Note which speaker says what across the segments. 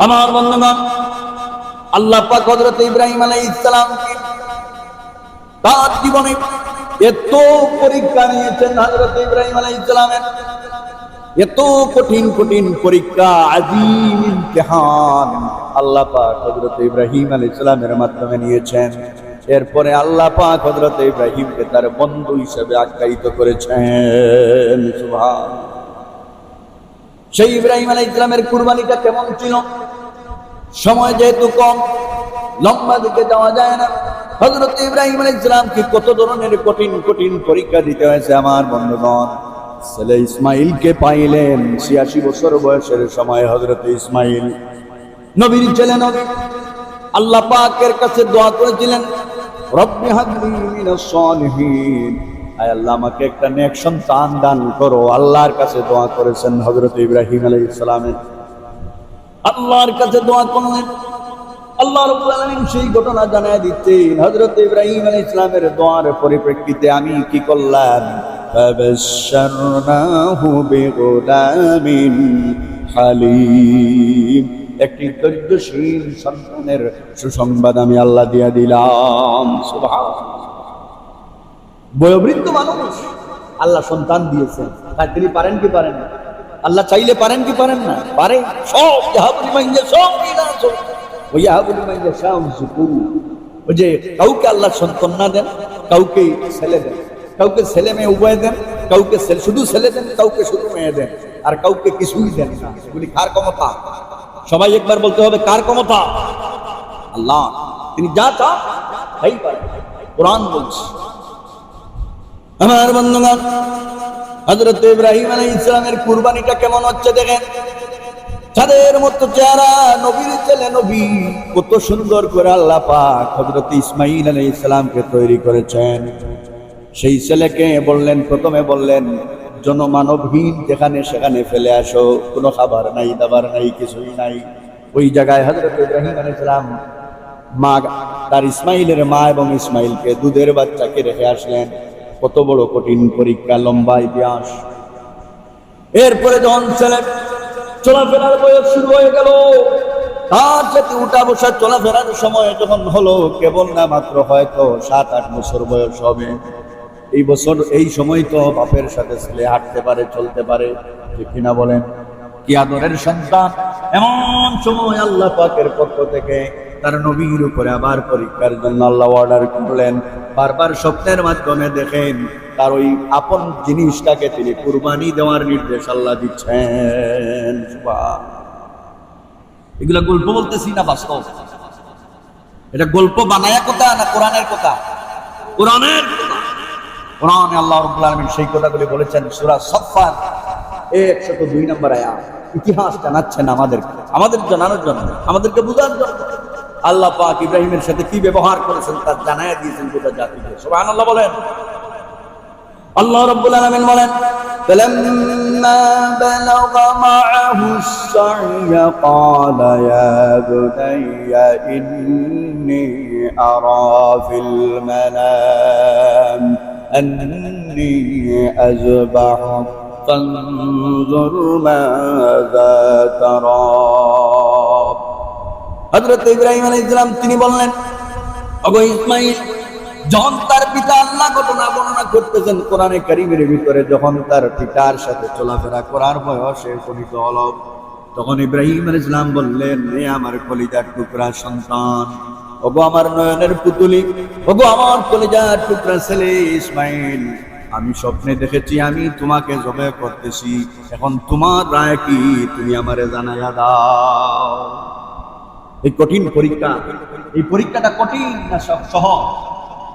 Speaker 1: আমার বন্ধুগণ, আল্লাহ পাক হযরত ইব্রাহিম আলাইহিস সালামকে তার জীবনে এত পরীক্ষা নিয়েছেন। হযরত ইব্রাহিম আলাইহিস সালামের এত কঠিন কঠিন পরীক্ষা, আযীম ইমতিহান আল্লাহ পাক হযরত ইব্রাহিম আলাইহিস সালামের মাধ্যমে নিয়েছেন। এরপরে আল্লাহ পাক হযরত ইব্রাহিমকে তার বন্ধু হিসেবে আখ্যায়িত করেছেন। সুবহানাল্লাহ। সেই ইব্রাহিম আলাইহিস সালামের কুরবানিটা কেমন ছিল? সময় যেহেতু কম, লম্বা দিকে যাওয়া যায় না। হযরত ইব্রাহিম আলাইহিস সালামকে কত ধরনের কঠিন কঠিন পরীক্ষা দিতে হয়েছে আমার বন্ধুগণ। ছেলে ইসমাইলকে পাইলেন ৮৬ বছর বয়সের সময়। হযরত ইসমাইল নবীর ছেলে, নবী আল্লাহ পাকের কাছে দোয়া করেছিলেন, রব্বি হাবলি মিনাস সালিহিন, আয় আল্লাহ আমাকে একটা নেক সন্তান দান করো। আল্লাহর কাছে দোয়া করেছেন হযরত ইব্রাহিম আলাইহিস সালামের। আল্লাহর কাছে দোয়া করলেন, আল্লাহ রাব্বুল আলামিন সেই ঘটনা জানায় দিচ্ছেন। হযরত ইব্রাহিম আলাইহিস সালামের দোয়ার পরিপ্রেক্ষিতে আমি কি করলাম? ফাবাশশারনাহু বিগুলামিন হালিম, একটি ধৈর্যশীল সন্তানের সুসংবাদ আমি আল্লাহ দিয়া দিলাম। সুবহানাল্লাহ। বয়োবৃদ্ধ মানুষ আল্লাহ সন্তান দিয়েছেন, তাই তিনি পারেন কি পারেন না? আল্লাহ চাইলে পারেন কি পারেন না? পারে। সব ইয়াহাবুল মাইয়া সব ইনাস ওয়া ইয়াহাবুল মাইয়া শাউ যুকুর। ওই যে কাউকে আল্লাহ সন্তান না দেন, কাউকে ছেলে দেন, কাউকে ছেলে মেয়ে উভয় দেন, কাউকে শুধু ছেলে দেন, কাউকে শুধু মেয়ে দেন, আর কাউকে কিছুই দেন না। এগুলি কার ক্ষমতা? সবাই একবার বলতে হবে, কার ক্ষমতা? আল্লাহ। তিনি যা চান তাই পারেন। কোরআন বলছে। আমার বন্ধুগণ, হযরত ইব্রাহিম আলাইহিস সালামের কুরবানিটা কেমন হচ্ছে দেখেন। তাদের মতো চেহারা, নবীর ছেলে নবী, কত সুন্দর করে আল্লাহ পাক হযরত ইসমাঈল আলাইহিস সালামকে তৈরি করেছেন। সেই ছেলেকে বললেন, প্রথমে বললেন জনমানবহীন যেখানে সেখানে ফেলে আসো, কোনো খাবার নাই, দাবার নাই, কিছুই নাই। ওই জায়গায় হযরত ইব্রাহিম আলাইহিস সালাম মা, তার ইসমাইলের মা এবং ইসমাইলকে দুধের বাচ্চাকে রেখে আসলেন। কত বড় কঠিন পরীক্ষা, লম্বা ইতিহাস। এরপরে যখন ছেলে চলাফেরার বয়স শুরু হয়ে গেল, তার সাথে উঠা বসা চলাফেরার সময় যখন হলো, কেবল না মাত্র হয়তো ৭-৮ বছর বয়স হবে। এই সময় তো বাপের সাথে ছেলে হাঁটতে পারে, চলতে পারে, ঠিক কিনা বলেন? কি আদরের সন্তান। এমন সময় আল্লাহ পাকের পক্ষ থেকে তার নবীর উপরে আবার পরীক্ষার জন্য আল্লাহ অর্ডার করলেন। বারবার স্বপ্নের মাধ্যমে দেখেন তার ওই আপন জিনিসটাকে তিনি কুরবানি দেওয়ার নির্দেশ আল্লাহ দিচ্ছেন। এগুলা গল্প বলতেছি না বাস্তব? এটা গল্প বানায়া কথা না কোরআনের কথা? কোরআনের কথা। কোরআনে আল্লাহ রাব্বুল আলামিন সেই কথাগুলি বলেছেন। সূরা সাফফাত ১০২ নম্বর আয়াত। ইতিহাস জানাচ্ছেন আমাদের জানানোর জন্য, আমাদেরকে বোঝার জন্য। আল্লাহ পাক ইব্রাহিমের সাথে কি ব্যবহার করেছেন তা জানায়া দিয়েছেন গোটা জাতিকে। সুবহানাল্লাহ বলেন। আল্লাহ রাব্বুল আলামিন বলেন, ফালাম্মা বালাগা মাআহুস সা'য়া ক্বালা ইয়া বুনাইয়া ইন্নী আরা ফিল মানাম আন্নী আযবাহুক ফানজুর মাযা তারা। হযরত ইব্রাহিম আলাইহিস সালাম তিনি বললেন, ওগো ইসমাঈল, যখন তার পিতা আল্লাহ ঘটনা বর্ণনা করতেছেন কোরআনে কারীমের ভিতরে, যখন তার পিতার সাথে চলাফেরা করার বয়সে উপনীত হল, তখন ইব্রাহিম আলাইহিস সালাম বললেন, হে আমার কলিজার টুকরা সন্তান, ওগো আমার নয়নের পুতুলি, ওগো আমার কলিজার টুকরা ছেলে ইসমাঈল, আমি স্বপ্নে দেখেছি আমি তোমাকে জবাই করতেছি। এখন তোমার রায় কি? তুমি আমারে জানাইয়া দাও। এই কঠিন পরীক্ষা, এই পরীক্ষাটা কঠিন না সহজ?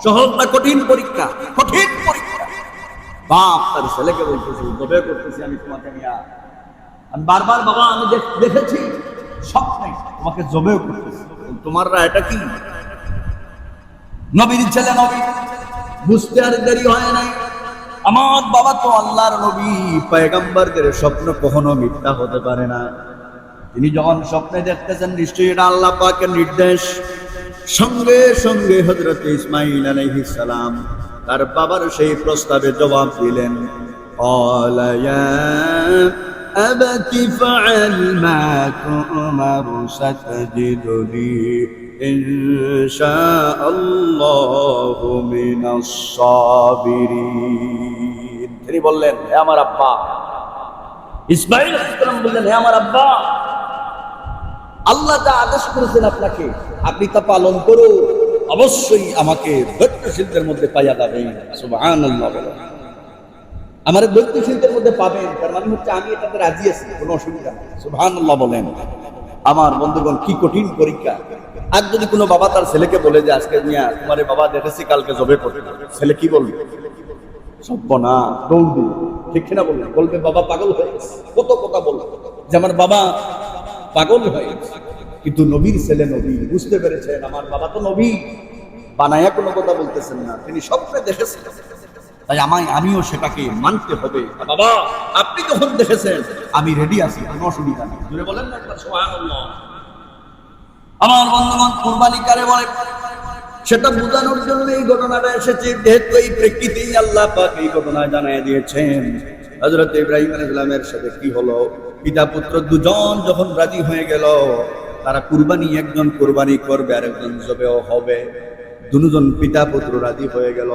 Speaker 1: সহজ না কঠিন পরীক্ষা? কঠিন পরীক্ষা। বাপ তার ছেলেকে বলতেছি, জবাই করতেছি আমি তোমাকে নিয়ে। আমি বারবার, বাবা আমি দেখেছি স্বপ্নে তোমাকে জবাই করতেছি, তোমার রায়টা কি? নবীর ছেলে নবী, বুঝতে আর দেরি হয় নাই। আমার বাবা তো আল্লাহর নবী, পয়গম্বরদের স্বপ্ন কখনো মিথ্যা হতে পারে না। তিনি যখন স্বপ্নে দেখতেছেন, নিশ্চয়ই এটা আল্লাহ পাকের নির্দেশ। সঙ্গে সঙ্গে হযরত ইসমাঈল আলাইহিস সালাম তার বাবার সেই প্রস্তাবে জবাব দিলেন, ক্বালা ইয়া أبت فعل ما تؤمر ستجدني إن شاء الله من الصابرين তিনি বললেন হে আমার আব্বা ইসমাঈল আলাইহিস সালাম বললেন হে আমার আব্বা আল্লাহ যা আদেশ করেছেন আপনাকে আপনি তা পালন করুন অবশ্যই আমাকে ধৈর্যশীলদের মধ্যে পাইয়া যাবেন সুবহানাল্লাহ বলেন আমার ধৈর্যশীলদের মধ্যে পাবেন তার মানে হচ্ছে আমি এটাতে রাজি আছি কোনো অসুবিধা নেই সুবহানাল্লাহ বলেন আমার বন্ধুগণ কি কঠিন পরীক্ষা আজ যদি কোনো বাবা তার ছেলেকে বলে যে আজকে মিয়া তোমারে বাবা দেখেছি কালকে জবে করতে ছেলে কি বলবে সব্বনা দৌড় দিবে ঠিক না বলবে বাবা পাগল হয়ে গেছে কত কথা বলবে যে আমার বাবা পাগল হয়ে গেছে কিন্তু নবীর ছেলে নবী বুঝতে পেরেছেন আমার বাবা তো নবী বানায়া কোনো কথা বলতেছেন না তিনি স্বপ্নে দেখেছেন তাই আমিও সেটাকে মানতে হবে বাবা আপনি যখন দেখেছেন আমি রেডি আছি কোনো অসুবিধা নেই জোরে বলেন না একবার সুবহানাল্লাহ আমার বন্ধুগণ কুরবানি কারে বলে সেটা বোঝানোর জন্য এই ঘটনাটা এসেছে যেহেতু এই প্রেক্ষিতেই আল্লাহ পাক এই ঘটনা জানিয়ে দিয়েছেন হযরত ইব্রাহিম আলাইহিস সালামের সাথে কি হলো পিতা পুত্র দুজন যখন রাজি হয়ে গেল তারা কুরবানি একজন কুরবানি করবে আর একজন জবেও হবে দুজন পিতা পুত্র রাজি হয়ে গেল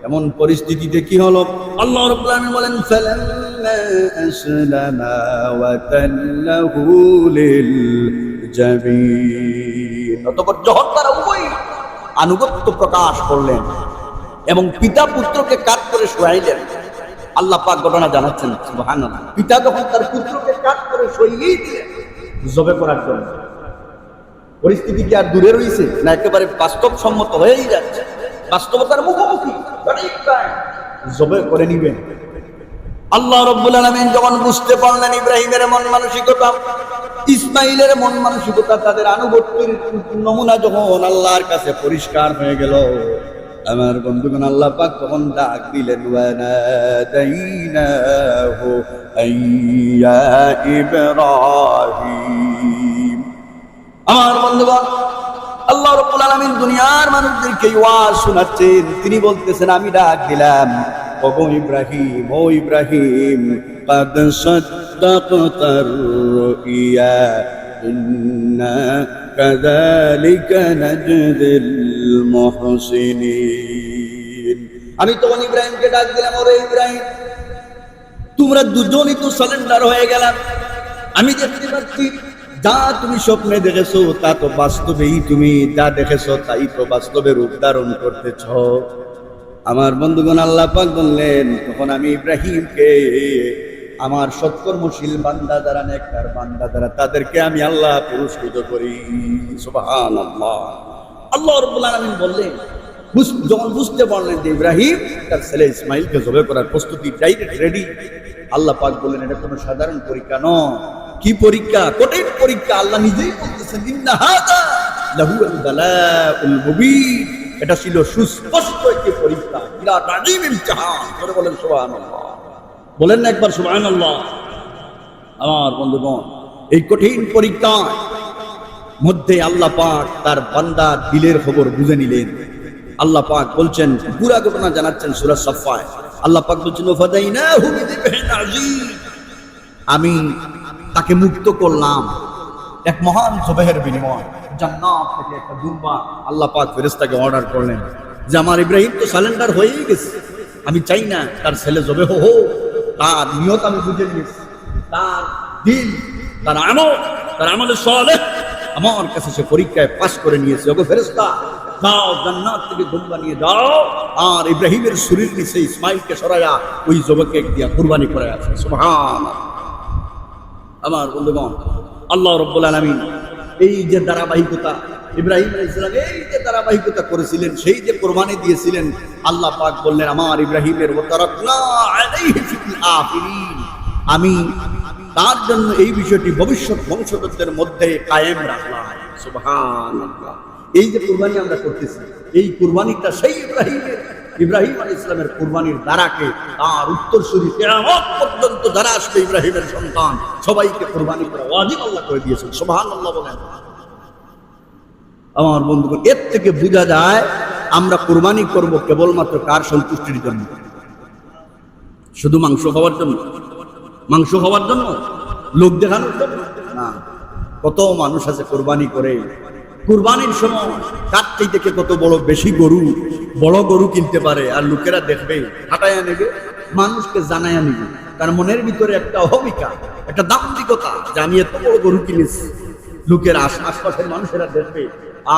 Speaker 1: এমন পরিস্থিতিতে কি হলো আল্লাহ রাব্বুল আলামিন বলেন ফালাম্মা আসলামা ওয়া তাল্লাহু লিল জাবিন অতঃপর যখন তারা উভয় আনুগত্য প্রকাশ করলেন এবং পিতা পুত্রকে কাট করে শোয়াইলেন আল্লাহ পাক ঘটনা জানাচ্ছেন সুবহানাল্লাহ পিতা যখন তার পুত্রকে কাট করে শোইয়েই দিলেন জবে করার জন্য পরিস্থিতি কি আর দূরে রয়েছে না একেবারে বাস্তবসম্মত হয়েই যাচ্ছে বাস্তবতার মুখোমুখি জবে করে নিবেন আল্লাহ রাব্বুল আলামিন যখন বুঝতে পারলেন ইব্রাহিমের মন মানসিকতা ইসমাইলের মন মানসিকতা তাদের আনুগত্যের নমুনা যখন আল্লাহর কাছে পরিষ্কার হয়ে গেল আমার বন্ধুগণ আল্লাহ পাক তখন ডাক দিলেন ওয়ানাদাইনাহু আইয়া ইব্রাহিম আমার বন্ধুগণ আল্লাহ রাব্বুল আলামিন দুনিয়ার মানুষদেরকে ওয়াজ শোনাচ্ছেন তিনি বলতেছেন আমি ডাক দিলাম ওগো ইব্রাহিম ও ইব্রাহিম قد صدقت الرؤيا إنا كذلك نجزي المحسنين আমি তখন ইব্রাহিমকে ডাক দিলাম ওরে ইব্রাহিম তোমরা দুজনই তো সারেন্ডার হয়ে গেলাম আমি দেখতে পাচ্ছি যা তুমি স্বপ্নে দেখেছো তা তো বাস্তবেই তুমি যা দেখেছো তাই তো বাস্তবে রূপ ধারণ করতেছ আমার বন্ধুগণ আল্লাহ পাক বললেন তখন আমি ইব্রাহিমকে আমার সৎকর্মশীল বান্দা যারা নেককার বান্দা যারা তাদেরকে আমি আল্লাহ পুরস্কৃত করি সুবহানাল্লাহ আল্লাহ রাব্বুল আলামিন বললেন যখন বুঝতে পারলেন যে ইব্রাহিম তার ছেলে ইসমাইলকে জবে করার প্রস্তুতি ডাইরেক্ট রেডি আল্লাহ পাক বললেন এটা কোনো সাধারণ পরীক্ষা নয় কি পরীক্ষা কঠিন পরীক্ষা আল্লাহ নিজেই বলতেছেন ইন্না হাযা লাহুল বালাউল মুবিন এটা ছিল সুস্পষ্ট একটি পরীক্ষা বিরাট আযীম ইমতিহান করে বলেন সুবহানাল্লাহ বলেন না একবার সুবহানাল্লাহ আমার বন্ধুগণ এই কঠিন পরীক্ষার মধ্যে আল্লাহ পাক তার বান্দার দিলের খবর বুঝে নিলেন আল্লাহ পাক বলছেন পুরো ঘটনা জানাচ্ছেন সূরা সাফফায় আল্লাহ পাক বলছেন ফাদাইনাহু বিযিবহিন আযীম আমি তাকে মুক্ত করলাম এক মহান জবেহের বিনিময় জান্নাত থেকে একটা দুম্বা আল্লাহ পাক ফেরেশতাকে অর্ডার করলেন যে আমার ইব্রাহিম তো সারেন্ডার হয়েই গেছে আমি চাই না তার ছেলে জবে হোক তার নিয়ত আমি বুঝে নিয়েছি তার দিল তার আমল সালেহ আমার কাছে সে পরীক্ষায় পাস করে নিয়েছে ওগো ফেরেশতা যাও জান্নাত থেকে দুম্বা নিয়ে যাও আর ইব্রাহিমের শরীর নিচে ইসমাইলকে সরায়া ওই জবেকে দিয়া কুরবানি করে আছে সুবহানাল্লাহ আমার বন্ধুগণ আল্লাহ রাব্বুল আলামিন এই যে ধারাবাহিকতা ইব্রাহিম আলাইহিস সালাম এই যে ধারাবাহিকতা করেছিলেন সেই যে কুরবানি দিয়েছিলেন আল্লাহ পাক বললেন আমার ইব্রাহিমের ওয়াতারাকনা আলাইহি ফিল আখিরিন আমি তার জন্য এই বিষয়টি ভবিষ্যৎ বংশধরদের মধ্যে কায়েম রাখলাম সুবহানাল্লাহ এই যে কুরবানি আমরা করতেছি এই কুরবানিটা সেই ইব্রাহিম আলাইহিস সালামের কুরবানির দ্বারাকে তার উত্তরসূরি কিয়ামত পর্যন্ত যারা আসবে ইব্রাহিমের সন্তান সবাইকে কুরবানি করা ওয়াজিব আল্লাহ করে দিয়েছেন সুবহানাল্লাহ বলেন আমার বন্ধুগণ এর থেকে বোঝা যায় আমরা কুরবানি করব কেবলমাত্র কার সন্তুষ্টির জন্য শুধু মাংস খাওয়ার জন্য লোক দেখানোর জন্য না। কত মানুষ আছে কোরবানি করে, কুরবানির সময় তার থেকে কত বড় বেশি গরু, বড় গরু কিনতে পারে, আর লোকেরা দেখবে, হাঁটাইয়া নেবে, মানুষকে জানাইয়া নিবে, তার মনের ভিতরে একটা অহমিকা, একটা দাম্ভিকতা যে আমি এত বড় গরু কিনেছি, লোকের আশপাশের মানুষেরা দেখবে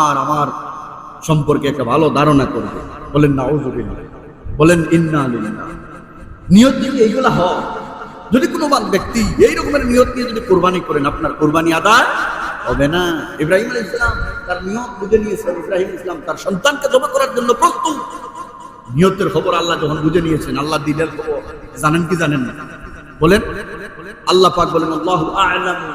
Speaker 1: আর আমার সম্পর্কে একটা ভালো ধারণা করবে। বলেন নাউযুবিল্লাহ, বলেন ইন্না লিল্লাহ। নিয়ত যদি এইগুলা হয়, যদি কোনো ব্যক্তি এই রকমের নিয়ত নিয়ে যদি কোরবানি করেন, আপনার কোরবানি আদায় হবে না। ইব্রাহিম আলাইহিস সালাম তার নিয়ত বুঝে নিয়েছেন, ইব্রাহিম ইসলাম তার সন্তানকে জমা করার জন্য প্রস্তুত। নিয়তের খবর আল্লাহ যখন বুঝে নিয়েছেন, আল্লাহ দিলের খবর জানেন কি জানেন না? বলেন। আল্লাহ পাক বলেন আল্লাহু আ'লামু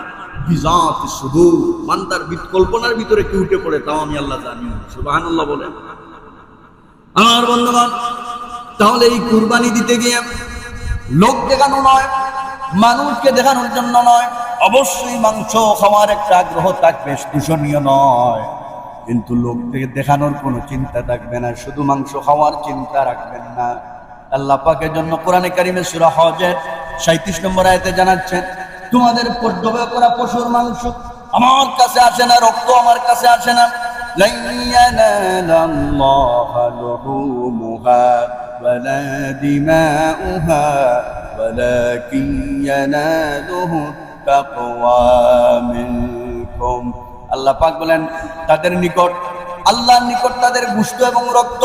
Speaker 1: বিযাতিস সুদূর, বান্দার কল্পনার ভিতরে কি উঠে পড়ে তাও আমি আল্লাহ জানি। সুবহানাল্লাহ বলেন। আমার বন্ধুগণ, তাহলে এই কুরবানি দিতে গিয়ে লোক দেখানো নয়, মানুষকে দেখানোর জন্য নয়, অবশ্যই মাংস খাওয়ার একটা আগ্রহ থাকবে, দূষণীয় নয়, কিন্তু লোককে দেখানোর কোনো চিন্তা থাকবে না, শুধু মাংস খাওয়ার চিন্তা রাখবেন না। আল্লাহ পাকের জন্য কোরআনে কারিমে সূরা হজের 37 নম্বর আয়াতে জানাচ্ছেন, তোমাদের জবাই করা পশুর মাংস আমার কাছে আসে না, রক্ত আমার কাছে আসে না, লা ইয়ানালাল্লাহু লুহুমুহা ওয়ালা দিমাউহা ওয়ালাকিন ইয়ানালুহু তাকওয়া মিনকুম। আল্লাহ পাক বলেন, তাদের নিকট, আল্লাহর নিকট তাদের গোশত এবং রক্ত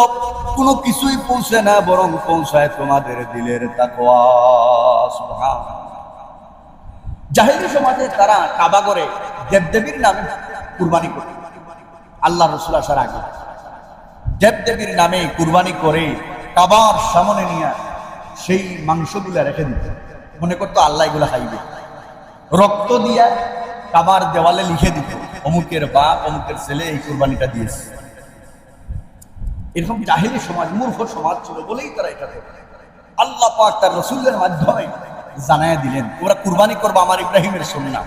Speaker 1: কোনো কিছুই পৌঁছে না, বরং পৌঁছায় তোমাদের দিলের তাকওয়া। সুবহানাল্লাহ। জাহেলি সমাজে তারা কাবা করে দেবদেবীর নামে কুরবানি করে, আল্লাহ রাসূল আসার আগে দেবদেবীর নামে কুরবানি করে কাবার সামনে নিয়ে সেই মাংসগুলা রেখে দিত, মনে করতো আল্লাহ এগুলা খাইবে। রক্ত দিয়া কাবার দেওয়ালে লিখে দিত, অমুকের বাপ অমুকের ছেলে এই কুরবানিটা দিয়েছে। এরকম জাহেলি সমাজ, মূর্খ সমাজ ছিল বলেই তারা এটা করত। আল্লাহ পাক তার রাসূলের মাধ্যমে জানায়া দিলেন, তোমরা কুরবানি করবে আমার ইব্রাহিমের সুন্নাহ।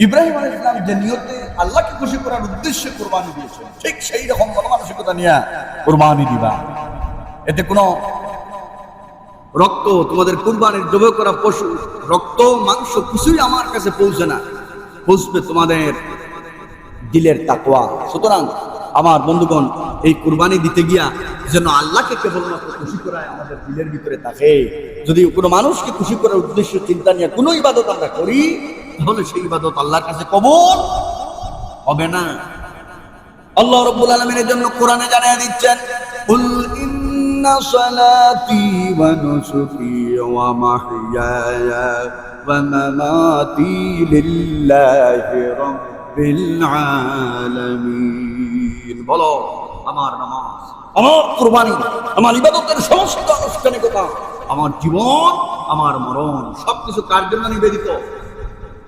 Speaker 1: ইব্রাহিম আলাইহিস সালাম যে নিয়তে আল্লাহকে খুশি করার উদ্দেশ্যে কুরবানি দিয়েছেন, ঠিক সেই রকম মনোমানসিকতা নিয়ে কুরবানি দিবা। এতে কোনো রক্ত, তোমাদের কুরবানির জবাই করা পশু রক্ত মাংস কিছুই আমার কাছে পৌঁছে না, পৌঁছবে তোমাদের দিলের তাকওয়া। সুতরাং আমার বন্ধুগণ, এই কুরবানি দিতে গিয়া যেন আল্লাহকে কেবলমাত্র খুশি করায় আমাদের দিলের ভিতরে থাকে। যদি কোনো মানুষকে খুশি করার উদ্দেশ্য চিন্তা নিয়ে কোনো ইবাদত আমরা করি, তাহলে সেই ইবাদত আল্লাহর কাছে কবুল হবে না। আল্লাহ রাব্বুল আলামিন এর জন্য কোরআনে জানিয়ে দিচ্ছেন, কুল ইন্না সালাতি ওয়া নুসুকি ওয়া মাহইয়ায়া ওয়া মামাতি লিল্লাহি রাব্বিল আলামিন। বলো, আমার নামাজ, আমার কুরবানি, আমার ইবাদতের সমস্ত আনুষ্ঠানিকতা, আমার জীবন, আমার মরণ সবকিছু কার জন্য নিবেদিত?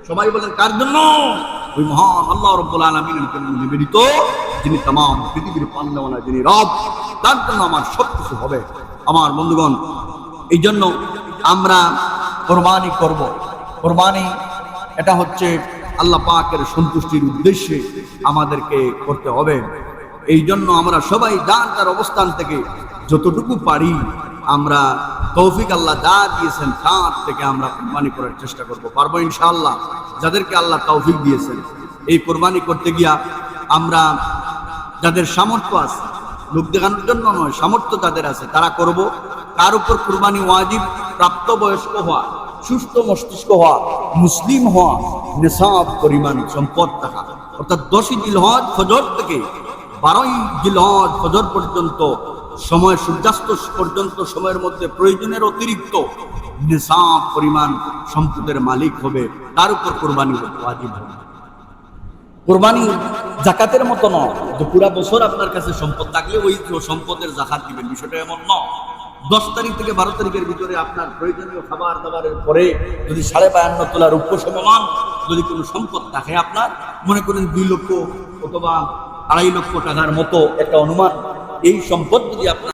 Speaker 1: সবাই বলেন কার জন্য? ওই মহান আল্লাহ রাব্বুল আলামিনের জন্য নিবেদিত, যিনি तमाम পৃথিবীর পালনেওয়ালা, যিনি রব, তার জন্য আমার সবকিছু হবে। আমার বন্ধুগণ, এই জন্য আমরা কুরবানি করব। কুরবানি এটা হচ্ছে আল্লাহ পাকের সন্তুষ্টির উদ্দেশ্যে আমাদেরকে করতে হবে। এই জন্য আমরা সবাই যার যার অবস্থান থেকে যতটুকু পারি, আমরা তৌফিক আল্লাহ যা দিয়েছেন তার থেকে আমরা কুরবানি করার চেষ্টা করব। পারবো ইনশাআল্লাহ। যাদেরকে আল্লাহ তৌফিক দিয়েছেন এই কুরবানি করতে গিয়া, আমরা যাদের সামর্থ্য আছে, লোক দেখানোর জন্য নয়, সামর্থ্য যাদের আছে তারা করব। তার উপর কুরবানি ওয়াজিব প্রাপ্তবয়স্ক হওয়া, সুস্থ মস্তিষ্ক হওয়া, মুসলিম হওয়া, নিসাব পরিমাণ সম্পদ থাকা, অর্থাৎ 10 জিলহজ ফজর থেকে 12 জিলহজ ফজর পর্যন্ত সময়, সূর্যাস্ত পর্যন্ত সময়ের মধ্যে প্রয়োজনের অতিরিক্ত নিসাব পরিমাণ সম্পদের মালিক হবে, তার উপর কুরবানি ওয়াজিব হবে। কুরবানি যাকাতের মতো নয় যে পুরা বছর আপনার কাছে সম্পদ থাকলে ওই সম্পদের যাকাত দিবেন, বিষয়টা এমন নয়। 10 তারিখ থেকে 12 তারিখের ভিতরে আপনার প্রয়োজনীয় খাবার দাবারের পরে যদি 52.5 তোলা রূপ্য সমমান যদি কোনো সম্পদ থাকে, আপনার মনে করেন 2 লক্ষ অথবা 2.5 লক্ষ টাকার মতো একটা অনুমান, এই সম্পদ যদি আপনার